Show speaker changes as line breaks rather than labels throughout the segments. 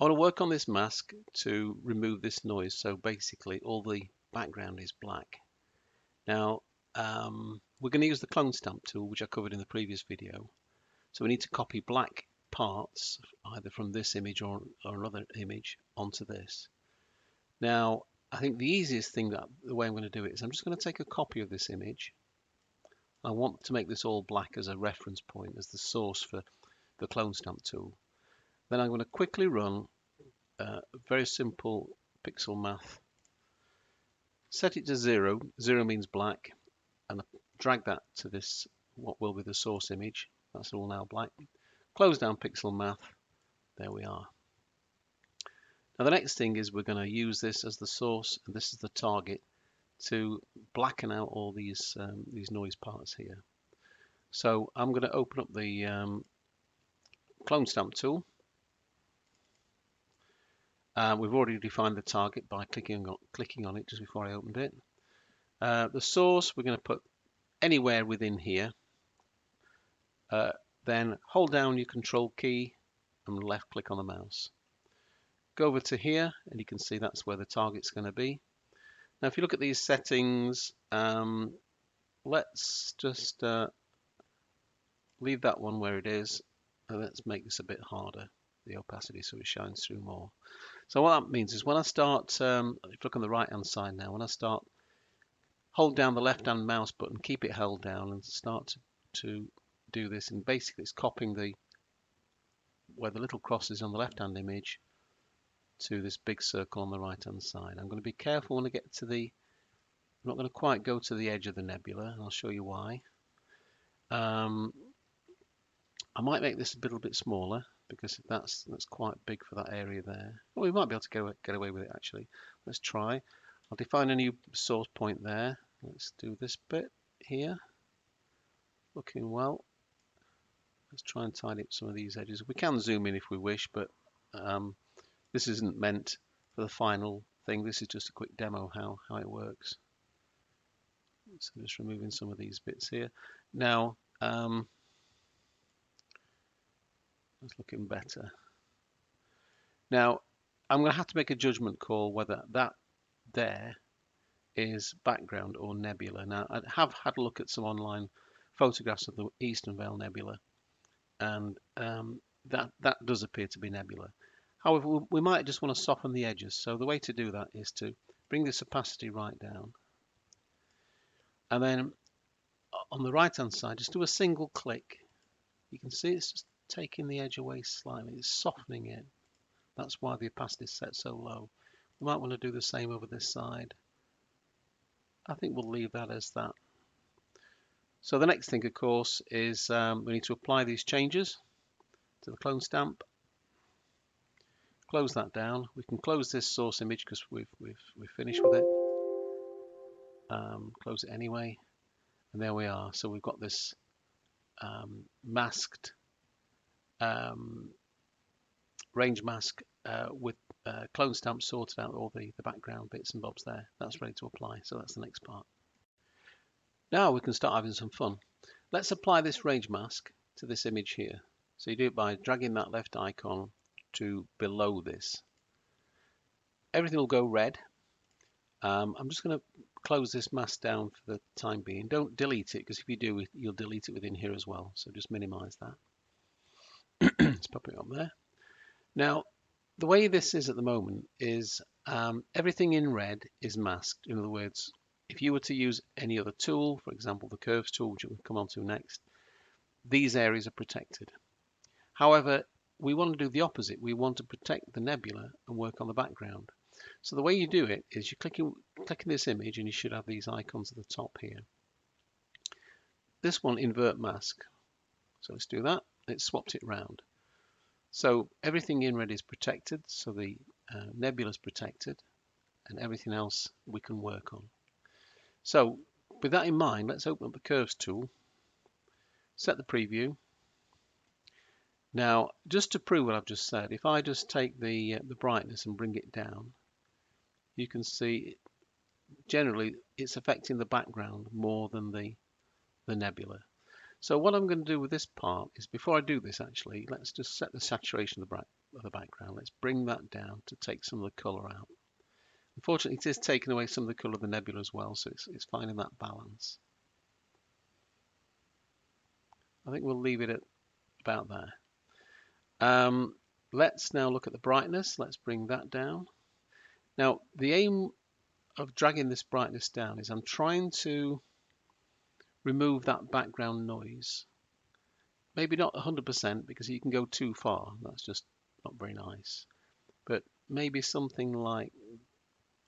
want to work on this mask to remove this noise. So basically all the background is black. Now we're going to use the clone stamp tool, which I covered in the previous video. So we need to copy black parts either from this image or another image onto this. Now I think the easiest thing, the way I'm going to do it, is I'm just going to take a copy of this image. I want to make this all black as a reference point, as the source for the clone stamp tool. Then I'm going to quickly run a very simple pixel math. Set it to 0. 0 means black, and drag that to this, what will be the source image. That's all now black. Close down pixel math. There we are. Now the next thing is we're going to use this as the source, and this is the target, to blacken out all these noise parts here. So I'm going to open up the clone stamp tool. We've already defined the target by clicking on it just before I opened it. The source we're going to put anywhere within here. Then hold down your control key and left click on the mouse. Go over to here and you can see that's where the target's going to be. Now if you look at these settings, let's just leave that one where it is, and let's make this a bit harder, the opacity, so it shines through more. So what that means is when I start, if you look on the right hand side now, when I start, hold down the left hand mouse button, keep it held down, and start to do this, and basically it's copying where the little cross is on the left hand image to this big circle on the right hand side. I'm going to be careful when I get to I'm not going to quite go to the edge of the nebula, and I'll show you why. I might make this a little bit smaller, because that's quite big for that area there. Well, we might be able to get away with it actually. Let's try. I'll define a new source point there. Let's do this bit here. Looking well. Let's try and tidy up some of these edges. We can zoom in if we wish, but this isn't meant for the final thing. This is just a quick demo how it works. So just removing some of these bits here. Now it's looking better. Now I'm going to have to make a judgment call whether that there is background or nebula. Now I have had a look at some online photographs of the Eastern Veil Nebula, and that does appear to be nebula. However, we might just want to soften the edges. So the way to do that is to bring this opacity right down, and then on the right hand side just do a single click. You can see it's just taking the edge away slightly, it's softening it. That's why the opacity is set so low. We might want to do the same over this side. I think we'll leave that as that. So the next thing, of course, is we need to apply these changes to the clone stamp. Close that down. We can close this source image because we've finished with it. Close it anyway, and there we are. So we've got this masked range mask with clone stamp sorted out all the background bits and bobs there. That's ready to apply. So that's the next part. Now we can start having some fun. Let's apply this range mask to this image here. So you do it by dragging that left icon to below this. Everything will go red. I'm just going to close this mask down for the time being. Don't delete it, because if you do, you'll delete it within here as well. So just minimize that. Let's pop it up there. Now, the way this is at the moment is everything in red is masked. In other words, if you were to use any other tool, for example, the curves tool, which we'll come on to next, these areas are protected. However, we want to do the opposite. We want to protect the nebula and work on the background. So the way you do it is you clicking this image, and you should have these icons at the top here. This one, invert mask. So let's do that. It swapped it round. So everything in red is protected. So the nebula is protected, and everything else we can work on. So with that in mind, let's open up the curves tool, set the preview. Now, just to prove what I've just said, if I just take the brightness and bring it down, you can see generally it's affecting the background more than the nebula. So what I'm going to do with this part is, before I do this actually, let's just set the saturation of the of the background. Let's bring that down to take some of the colour out. Unfortunately, it is taking away some of the colour of the nebula as well, so it's finding that balance. I think we'll leave it at about there. Let's now look at the brightness. Let's bring that down. Now, the aim of dragging this brightness down is I'm trying to remove that background noise. Maybe not 100% because you can go too far. That's just not very nice. But maybe something like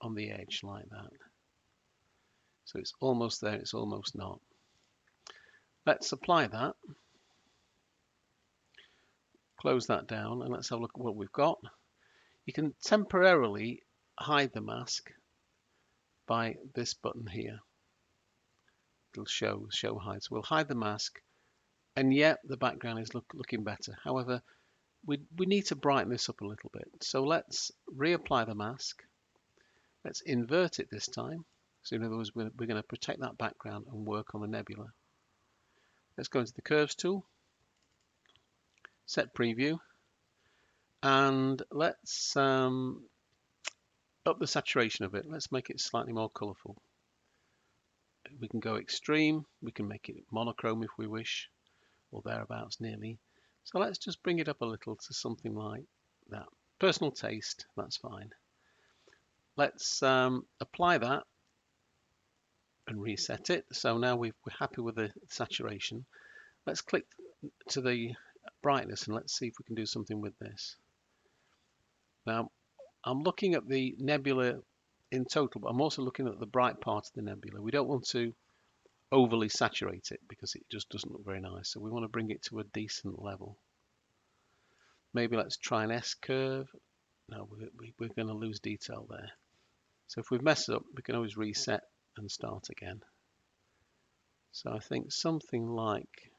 on the edge like that. So it's almost there, it's almost not. Let's apply that. Close that down and let's have a look at what we've got. You can temporarily hide the mask by this button here. It'll show hide. So we'll hide the mask, and yet the background is looking better. However, we need to brighten this up a little bit. So let's reapply the mask. Let's invert it this time. So in other words, we're going to protect that background and work on the nebula. Let's go into the curves tool, set preview, and let's up the saturation of it. Let's make it slightly more colorful. We can go extreme, we can make it monochrome if we wish, or thereabouts nearly. So let's just bring it up a little to something like that. Personal taste, that's fine. Let's apply that and reset it. So now we're happy with the saturation. Let's click to the brightness and let's see if we can do something with this. Now, I'm looking at the nebula in total, but I'm also looking at the bright part of the nebula. We don't want to overly saturate it because it just doesn't look very nice. So we want to bring it to a decent level. Maybe let's try an S curve. No, we're going to lose detail there. So if we've messed up, we can always reset and start again. So I think something like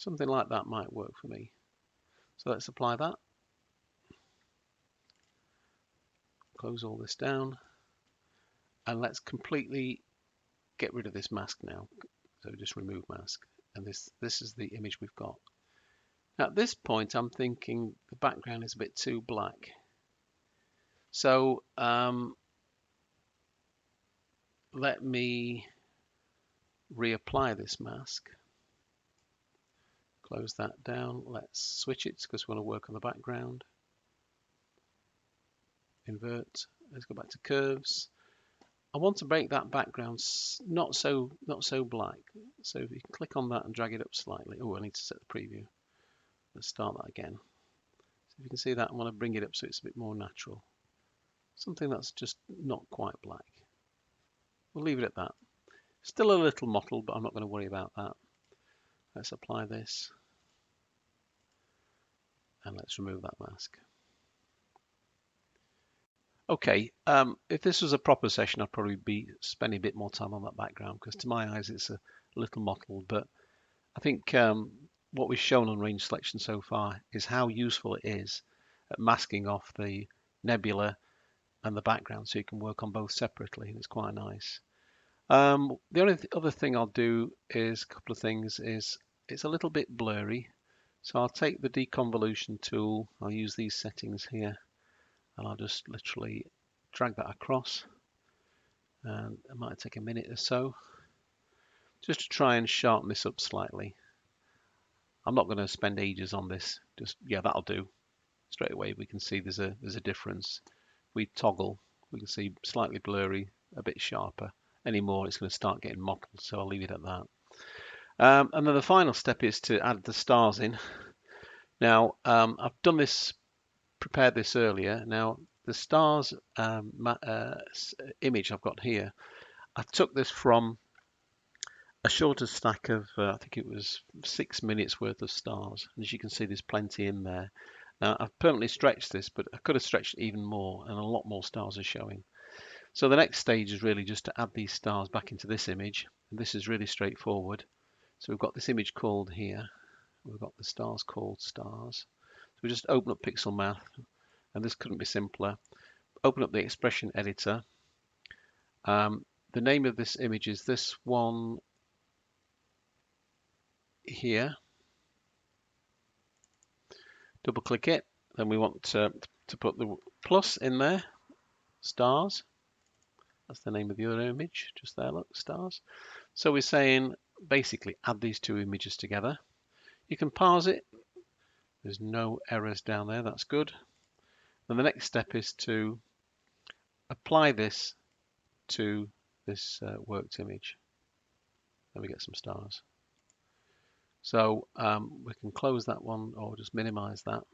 that might work for me. So let's apply that. Close all this down. And let's completely get rid of this mask now. So just remove mask. And this is the image we've got. Now at this point, I'm thinking the background is a bit too black. So let me reapply this mask. Close that down. Let's switch it because we want to work on the background. Invert. Let's go back to curves. I want to make that background not so black. So if you can click on that and drag it up slightly. Oh, I need to set the preview. Let's start that again. So if you can see that, I want to bring it up so it's a bit more natural. Something that's just not quite black. We'll leave it at that. Still a little mottled, but I'm not going to worry about that. Let's apply this. And let's remove that mask. Okay, if this was a proper session, I'd probably be spending a bit more time on that background because to my eyes it's a little mottled, but I think what we've shown on range selection so far is how useful it is at masking off the nebula and the background so you can work on both separately, and it's quite nice. The only other thing I'll do is a couple of things. It's a little bit blurry, so I'll take the deconvolution tool. I'll use these settings here. And I'll just literally drag that across, and it might take a minute or so just to try and sharpen this up slightly. I'm not going to spend ages on this. Just yeah, that'll do. Straight away we can see there's a difference. We toggle, we can see slightly blurry, a bit sharper. Any more, it's going to start getting mottled, so I'll leave it at that. And then the final step is to add the stars in. Now I've done this. Prepared this earlier. Now the stars image I've got here, I took this from a shorter stack of I think it was 6 minutes worth of stars, and as you can see there's plenty in there. Now I've permanently stretched this, but I could have stretched it even more, and a lot more stars are showing. So the next stage is really just to add these stars back into this image, and this is really straightforward. So we've got this image called here, we've got the stars called stars. So we just open up Pixel Math, and this couldn't be simpler. Open up the expression editor. The name of this image is this one here. Double click it. Then we want to put the plus in there, stars. That's the name of the other image, just there, look, stars. So we're saying basically add these two images together. You can parse it. There's no errors down there, that's good. Then the next step is to apply this to this worked image. Then we get some stars. So we can close that one or just minimize that.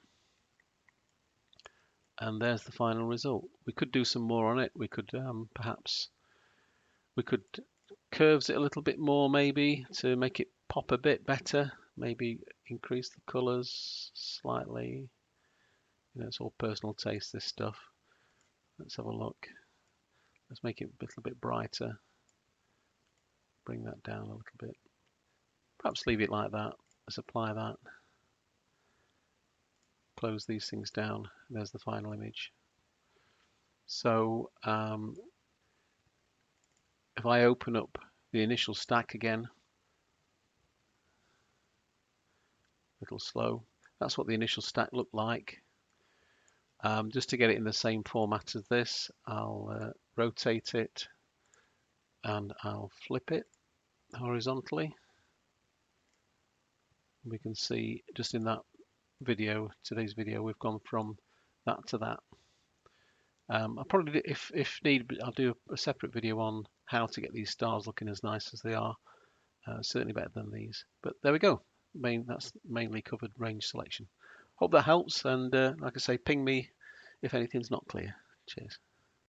And there's the final result. We could do some more on it. We could perhaps curves it a little bit more, maybe to make it pop a bit better. Maybe increase the colors slightly. You know, it's all personal taste, this stuff. Let's have a look. Let's make it a little bit brighter. Bring that down a little bit. Perhaps leave it like that. Let's apply that. Close these things down. There's the final image. So if I open up the initial stack again, a little slow, that's what the initial stack looked like. Just to get it in the same format as this, I'll rotate it and I'll flip it horizontally. We can see just in that video, today's video, we've gone from that to that. I'll probably, if need, I'll do a separate video on how to get these stars looking as nice as they are. Certainly better than these. But there we go. That's mainly covered range selection. Hope that helps, and like I say, ping me if anything's not clear. Cheers.